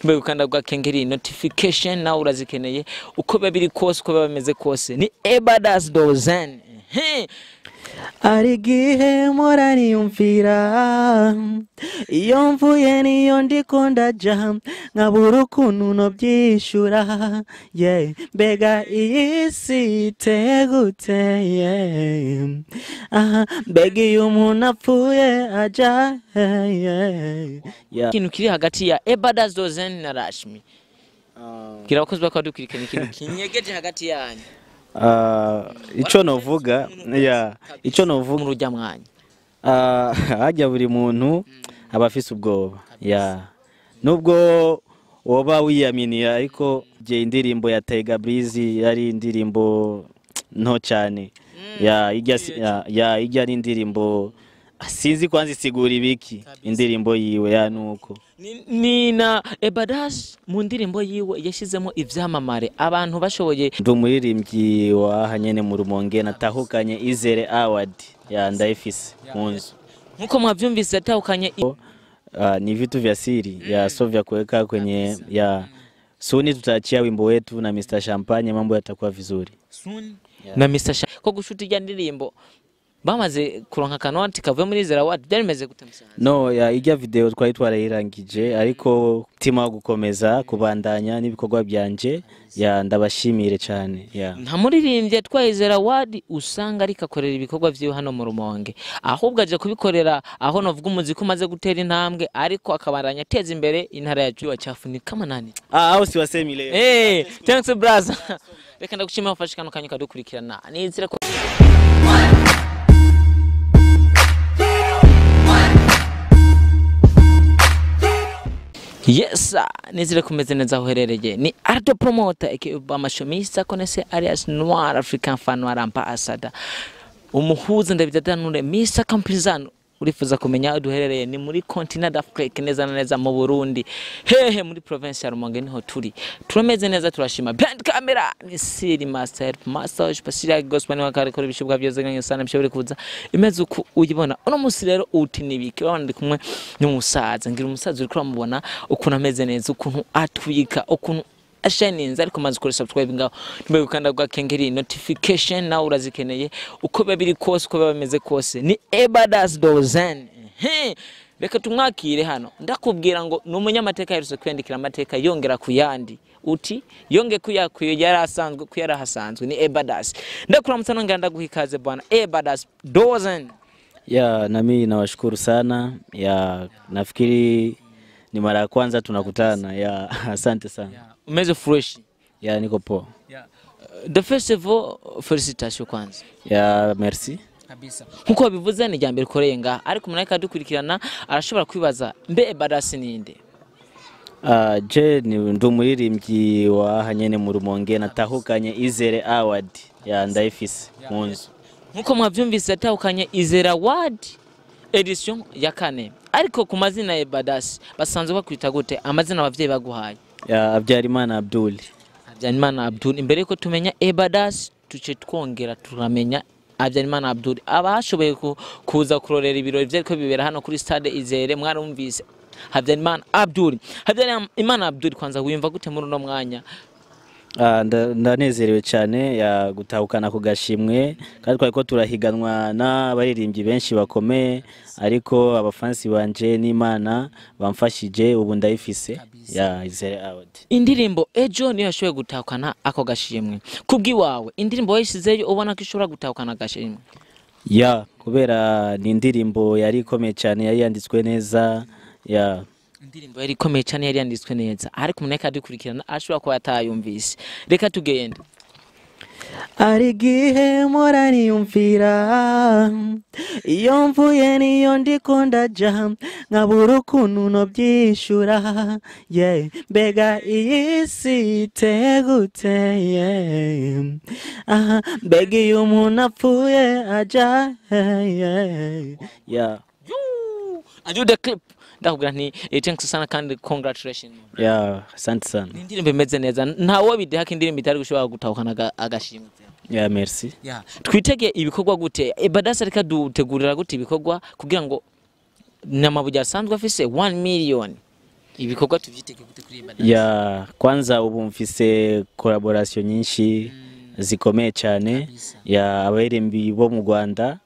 mbe ukanda gwa kengeri notification na urazikeneye uko babiri kose uko bameze kose ni Ebadas dozen ari gihe morani umfira iyo mvuye niyo ndiko ndaja nkabura ukuntu no byishura mbega isi tegute mbega iyo umuntu apfuye aja ikintu kiri hagati ya Ebadas dozen na Rashmi kira bakozi bakadukurikana ikintu kinyegeje hagati yanyu ico novuga ico novuga mu rujya mwanya hajya buri muntu abafise ubwoba nubwo woba wiyaminiye ariko je indirimbo ya Tigger briz yari indirimbo nto cyane ijya n'indirimbo sinzi kwanza isigura ibiki indirimbo yiwe nuko Nina Ebadas mu ndirimbo yiwe yashizemo ivyamamare abantu bashoboye umuririmvyi wahanyene mu Rumonge natahukanye izereAward ndayifise munzu nkuko mwavyumvise yatahukanye ni vitu vya siri sovya kuweka kwenye suni tutaachia wimbo wetu na Mr Champagne mambo yatakuwa vizuri na Mr ko gushuti ya ndirimbo bamaze kuronka kanoti kavuye muri izereAward byaremeze gutamsana ijya video twari twarayirangije ariko tima wo gukomeza kubandanya n'ibikorwa byanje ndabashimire cyane nta muririmbyi yatwaye izereAward usanga ariko akorera ibikorwa vyiwe hano mu Rumonge ahubwo aje kubikorera aho novuga umuziki umaze gutera intambwe ariko akabandanya ateza imbere intara ya Juwa cyafunika manani aho si wasemi leo thanks brother reka ndagushimira ufashe kano kanya kadukurikirana nizire ko Yes, nizire kumeze neza aho herereye ni Arto Promoter amashomisa konese alias Noir African Fan Noir Ambassador umuhuza ndabidadanure Mr Kampizano urifuza kumenya uduherereye ni muri continent d'Afrique neza na neza mu Burundi hehe muri province ya Rumonge niho turi turameze neza turashima behind camera ni Siri Master Massage Pasira Gospel ni wakare ibishubwa byose nganye sana bishobore kuza imeze uko uyibona uno musi rero uti nibiki bandi kumwe n'umusaza ngira umusaza uri kuramubona ukuntu ameze neza ukuntu atwika ukuntu ashaninze ariko maze kuri subscribe ngaho mbe ukanda gwa kengeri notification na urazikeneye uko babiri kose uko bameze kose ni Ebadas dozen reka tumwakire hano ndakubwira ngo n'umunyamateka yaruse kwendikira amateka yongera kuyandi uti yonge kuyakuye yarasanzwe kuyarahasanzwe ni Ebadas ndakuramutsa nanganda guhikaze bwana Ebadas dozen nami nawashukuru sana nafikiri ni mara ya kwanza tunakutana asante sana umeze fresh niko poa the first of all felicitation kwanza merci kabisa nkuko bivuze ni jambere korenga ariko munayika dukurikirana arashobora kwibaza mbe Ebadas ninde je ni umuririmvyi wahanyene mu Rumonge natahukanye izereAward ndayifise munzu nkuko mwavyumvise yatahukanye izereAward edition ya 4 ariko ku mazina ya Ebadas basanzwe bakwita gute amazina abavyeyi baguhaye Habyarimana Abdul imbere ko tumenya Ebadas tuce twongera turamenya Habyarimana Abdul abashoboye kuza kurorera ibirori byariko bibera hano kuri stade Izere mwarumvise Habyarimana Abdul kwanza wimva gute muri no mwanya ndanezerewe cyane gutahukana ku gashimwe kandi twari turahiganwa n'abaririmbyi benshi bakomeye ariko abafansi banje n'Imana bamfashije ubu ndayifise izereAward indirimbo ejo niyo yashoboye gutahukana ako gashimwe kubwi wawe indirimbo wayishizeyo ubona ko ishobora gutahukana gashimwe kubera ni indirimbo yari ikomeye cyane yari yanditswe neza indirimbo yari ikomeye cyane yari yanditswe neza ariko umuneka dukurikirana ashobora kuba atayumvise reka tugende ari gihe morani umfira iyo mvuye niyo ndiko ndaja nkabura ukuntu no byishura mbega isi tegute mbega iyo umuntu apfuye aja ajo the clip ndakubwira nti thanks sana kandi congratulations asante sana indirimbo imeze neza ntawo bidehaka indirimbo itari gushobora gutahukana agashimwe merci twitege ibikorwa gute Ebadas arika dutegurira gute ibikorwa kugira ngo namabuja asanzwe afise 1 million ibikorwa tuvyiteke gute kuri Ebadas? ya kwanza ubu mfise collaboration nyinshi zikomeye cyane ya abaririmbyi bo mu Rwanda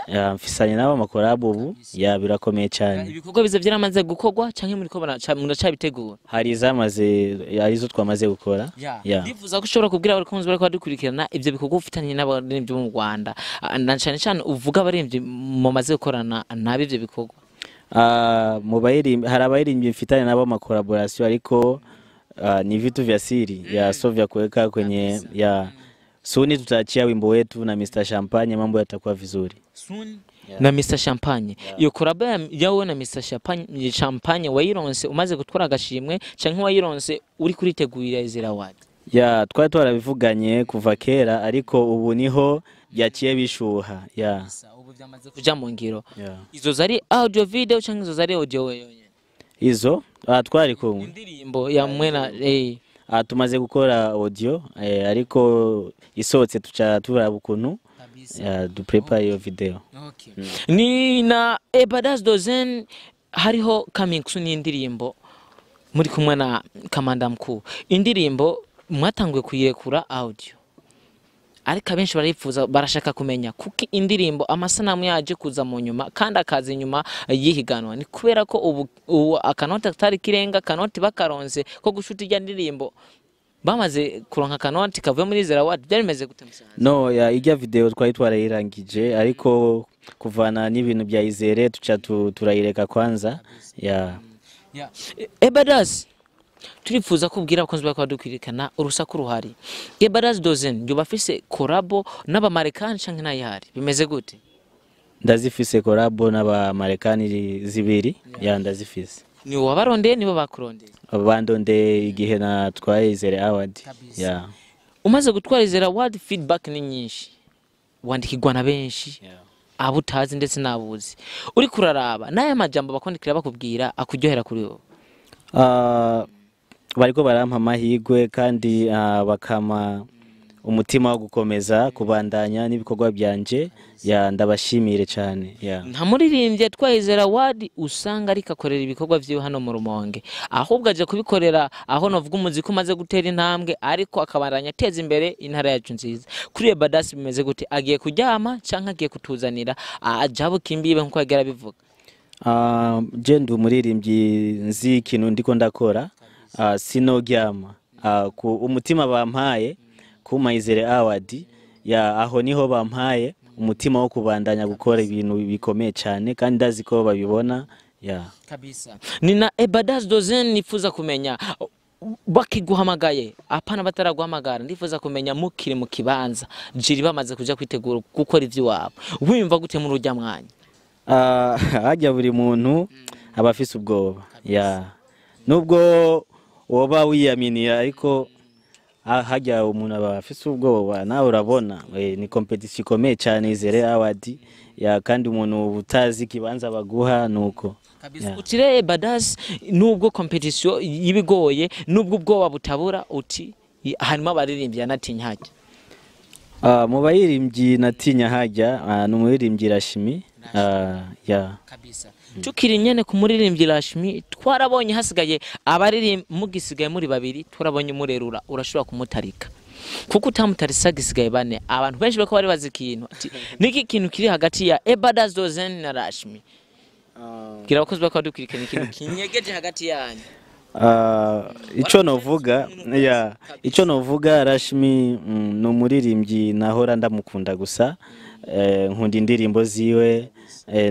ya mfisanye nabo amakorabo ubu ya birakomeye cyane. Ibikorwa bize byaramaze gukorwa canke muri ko muracabitegura? Hari izamaze arizo twamaze gukora. Ya ndifuza ko ushobora kubwira abakunzi bariko badukurikirana ivyo bikorwa ufitanye n'abaririmbyi bo mu Rwanda, na cyane cyane uvuga abaririmbyi mumaze gukorana nabi ivyo bikorwa. Mu bayirimbyi hari abayirimbyi mfitanye nabo amacollaboration ariko ni vitu vya siri ya so vya kuweka kwenye ya suni tutaachia wimbo wetu na Mr Champagne, mambo yatakuwa vizuri. Soon na Mr Champagne. Iyo collab yawe na Mr Champagne wayironse umaze gutwara agashimwe canke wayironse uri kuritegurira izereAward? Ya twari twarabivuganye kuva kera ariko ubu niho byaciye bishuha. Ya ubu byamaze kuja mu ngiro. Izo zari audio video canke izo zari audio yonyene? Izo twari kumwe indirimbo ya mwena tumaze gukora audio ariko isohotse tuca turaba ukuntu du prepare iyo video. Okay. Ni na Ebadas dozen hariho coming soon indirimbo muri kumwe na kamanda mkuu. Indirimbo mwatanguye kuyirekura audio, ariko abenshi barifuza barashaka kumenya kuki indirimbo amasanamu yaje kuza mu nyuma kandi akaza inyuma yihiganwa. Ni kubera ko ubu akanota atari kirenga kanoti bakaronse ko gushuta ijya ndirimbo bamaze kuronka kanoti kavuye muri izereAward byari meze gute musanze? No ya ijya video twari twarayirangije ariko kuvana n'ibintu bya izere tuca turayireka kwanza. Ya Ebadas turifuza kubwira abakunzi bako badukwirikana urusaku ruhari. Ebadas dozen yo bafise korabo n'abamarekani canke nayihari bimeze gute? Ndazifise korabo n'abamarekani zibiri. Ya ndazifise. Ni wabarondeye nibo bakurondeye? Bandonde igihe natwaye izereAward. Ya umaze gutwara izereAward feedback ni nyinshi, wandikirwa na benshi abo utazi ndetse nabuzi. Uri kuraraba naye amajambo bakondikira bakubwira akujyohera kuri wowe? Bariko barampa amahirwe kandi bakama umutima wo gukomeza kubandanya n'ibikorwa byanje. Ya ndabashimire cyane. Ya nta muririmbyi yatwaye izereAward usanga ariko akorera ibikorwa vyiwe hano mu Rumonge, ahubwo aje kubikorera aho novuga umuziki umaze gutera intambwe ariko akabaranya ateza imbere intara yacu nziza. Kuri Ebadas bimeze gute? Agiye kuryama canke agiye kutuzanira ajabo kimbibe nkuko yagera bivuga? Je ndi umuririmbyi nzi ikintu ndiko ndakora, sinogyama ku umutima bampaye kuma izereAward. Ya aho niho bampaye umutima wo kubandanya gukora ibintu bikomeye cyane kandi ndazi ko babibona. Ya kabisa. Ni na Ebadas dozen nifuza kumenya bakiguhamagaye apana bataraguhamagara, ndifuza kumenya mukiri mu kibanza jiri bamaze kuja kwitegura gukora ivyo wabo wimva gute mu rujya mwanya? Hajya buri muntu abafise ubwoba. Ya nubwo woba wiyaminira ariko hajya umuntu abafise ubwoba nawe urabona ni competition ikomeye cyane izereAward. Ya kandi umuntu utazi kibanza baguha nuko kabisa. Utire Ebadas nubwo competition yibigoye nubwo ubwoba butabura uti harimo abaririmbyi natinya hajya? Mu bayirimbyi natinya hajya n'umuririmbyi Rashmi. Ya kabisa. Tukiri nyene ku muririmbyi Rashmi twarabonye hasigaye abaririmbi mugisigaye muri babiri, turabonye umurerura urashobora kumutarika kuko utamutarisha gisigaye bane. Abantu benshi bako bari bazi ikintu niki kintu kiri hagati ya Ebadas dozen na Rashmi. Gira abakozi bako badukwirikana ikintu kinyegeje hagati yanyu? Ico novuga Rashmi n'umuririmbyi nahora ndamukunda gusa. Nkunda indirimbo ziwe,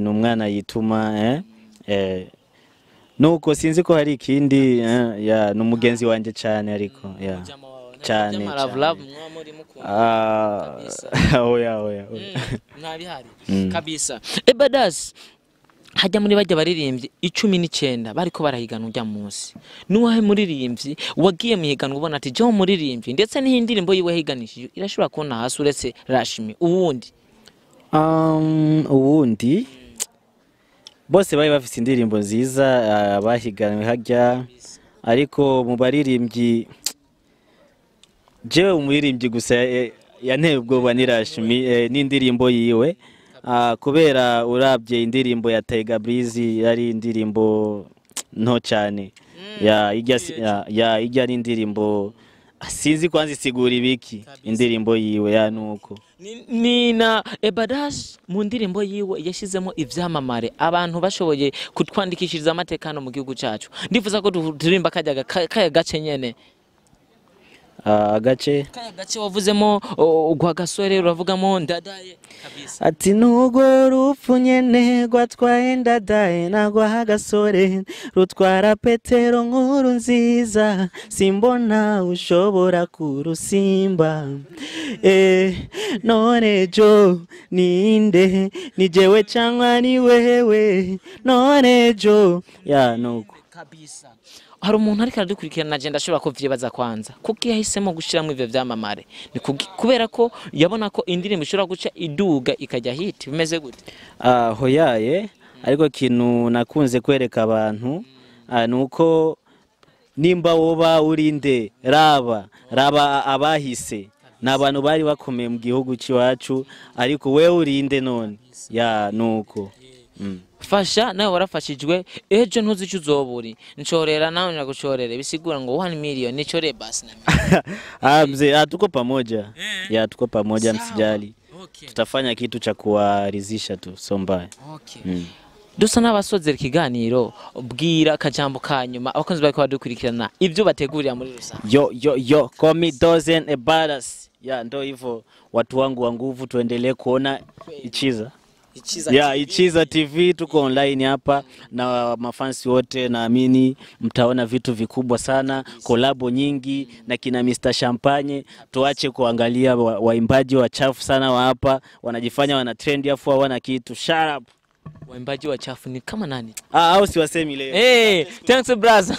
n'umwana yituma nuko sinzi ko hari ikindi. Ya n'umugenzi wanje cyane ariko ya cyane oya nabihari kabisa. Ebadas hajya muri bajya baririmbyi 19 bariko barahigana ujya munsi, nuwahe muririmbyi wagiye muhigana ubona ati je muririmbyi ndetse n'indirimbo yiwe higanishije irashobora kubona hasi uretse Rashmi? Uwundi bose bari bafite indirimbo nziza bahiganwe hajya, ariko mu baririmbyi jewe umuririmbyi gusa yanteye ubwoba ni Rashmi n'indirimbo yiwe. Kubera urabye indirimbo ya Tigger briz yari indirimbo nto cyane. ijya n'indirimbo sinzi kwanza isigura ibiki indirimbo yiwe ya nuko ni na Ebadas mu ndirimbo yiwe yashizemo ivyamamare abantu bashoboye kutwandikishiriza amatekano mu gihugu cyacu ndifuza ko turimba kaya gace nyene agace wavuzemo ugwa gasore uravugamo ndadaye kabisa ati nugo rupfu nyene gwatwaye ndadaye nagwa hagasore rutwara petero nkuru nziza simbona ushobora kurusimba none jo ninde ni jewe cyangwa ni wewe none jo ya nuko kabisa hari umuntu ariko aradukurikirana agenda ashobora ko vyibaza kwanza kuko yahisemo gushiramo ivyo vyamamare ni kubera ko yabona ko indirimbo ishobora guca iduga ikajya hit bimeze gute hoyaye ariko kintu nakunze kwereka abantu nuko nimba woba urinde raba abahise n'abantu bari bakomeye mu gihugu cyacu ariko wewe urinde none ya nuko fasha nawe warafashijwe ejo ntuzi icyo uzoburi nchorera nawe nyaguchorere bisigura ngo 1 million nichore basi na mzee tuko pamoja tuko pamoja msijali tutafanya kitu cha kuwarizisha tu so mbaya dusa n'abasozera ikiganiro bwira kajambo kanyuma abakunzi bari kwadukurikirana ibyo bategurira muri rusange yo komi dozen Ebadas ndo hivyo watu wangu wa nguvu tuendelee kuona Iciza TV tuko online hapa na mafansi wote naamini mtaona vitu vikubwa sana kolabo nyingi na kina Mr Champagne tuache kuangalia waimbaji wachafu sana wa hapa wanajifanya wana trend afu hawana kitu shut up waimbaji wachafu ni kama nani au siwasemi leo thanks brother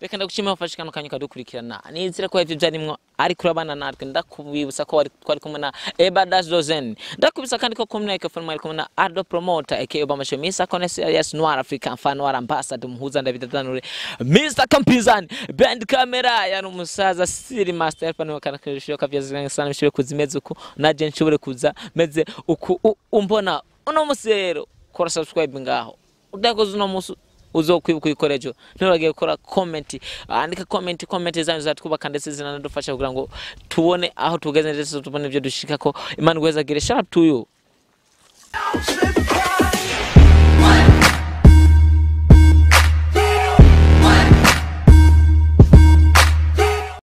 reka ndagushimira ufashikano kanyu kadukurikirana nizire ko ivyo byarimwo ari kurabana natwe ndakubibusa ko twari kumwe na Ebadas dozen ndakubisa kandi ko community formal kumwe na Ardo promoter aka bamashomisa konesi alias Noir African fan Noir ambassador muhuza ndabidatanure Mr Kampizani band camera ya umusaza siri master pano kana kwishoka vyaziranga sana mshire kuzimeza uko naje nshobore kuza meze uku umbona uno musero kora subscribe ngaho udakoze uno musu uzokwibuka ikorejo nturage gukora comment andika comment zanyu zatwubaka ndetse zinanadufasha kugira ngo tubone aho tugeze ndetse tubone ibyo dushika ko Imana gweza gire shout to you